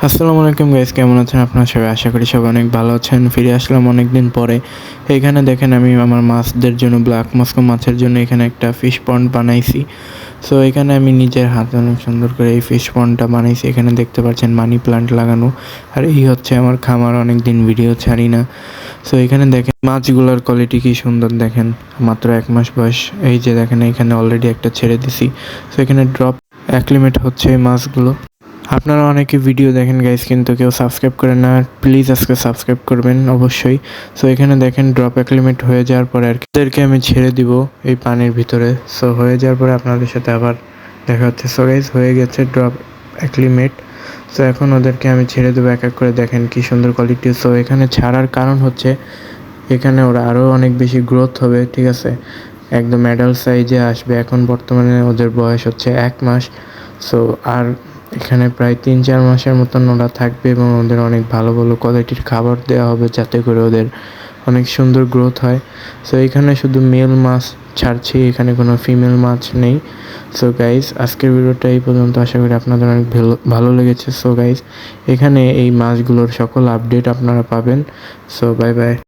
আসসালামু আলাইকুম গাইস, কেমন আছেন আপনারা সবাই? আশা করি সবাই অনেক ভালো আছেন। ফিরে আসলাম অনেক দিন পরে। এখানে দেখেন আমি আমার মাছদের জন্য ব্ল্যাক মস্কো মাছের জন্য এখানে একটা ফিশ পন্ড বানাইছি। সো এখানে আমি নিজের হাতে অনেক সুন্দর করে এই ফিশ পন্ডটা বানাইছি। এখানে দেখতে পাচ্ছেন মানি প্লান্ট লাগানো। আর এই হচ্ছে আমার খামার, অনেক দিন ভিডিও ছাড়ি না। সো এখানে দেখেন মাছগুলোর কোয়ালিটি কি সুন্দর, দেখেন মাত্র 1 মাস বয়স। এই যে দেখেন এখানে অলরেডি একটা ছেড়ে দিছি। সো এখানে ড্রপ অ্যাক্লিমেট হচ্ছে এই মাছগুলো। আপনারা অনেকে ভিডিও দেখেন গাইস, কিন্তু কেউ সাবস্ক্রাইব করেন না। প্লিজ আজকে সাবস্ক্রাইব করবেন অবশ্যই। সো এখানে দেখেন ড্রপ অ্যাক্লিমেট হয়ে যাওয়ার পরে আর কি ওদেরকে আমি ছেড়ে দিব এই পানির ভিতরে। সো হয়ে যাওয়ার পরে আপনাদের সাথে আবার দেখা হচ্ছে। সো গাইস হয়ে গেছে ড্রপ অ্যাক্লিমেট। সো এখন ওদেরকে আমি ছেড়ে দেবো এক এক করে। দেখেন কি সুন্দর কোয়ালিটি। সো এখানে ছাড়ার কারণ হচ্ছে এখানে ওরা আরও অনেক বেশি গ্রোথ হবে, ঠিক আছে, একদম অ্যাডাল্ট সাইজে আসবে। এখন বর্তমানে ওদের বয়স হচ্ছে 1 মাস। সো আর এখানে প্রায় 3-4 মাসের মতন ওরা থাকবে এবং ওদের অনেক ভালো ভালো কোয়ালিটির খাবার দেওয়া হবে যাতে করে ওদের অনেক সুন্দর গ্রোথ হয়। সো এখানে শুধু মেল মাছ ছাড়ছি, এখানে কোনো ফিমেল মাছ নেই। সো গাইজ আজকের ভিডিওটা এই পর্যন্ত। আশা করি আপনাদের অনেক ভালো লেগেছে। সো গাইজ এখানে এই মাছগুলোর সকল আপডেট আপনারা পাবেন। So bye bye.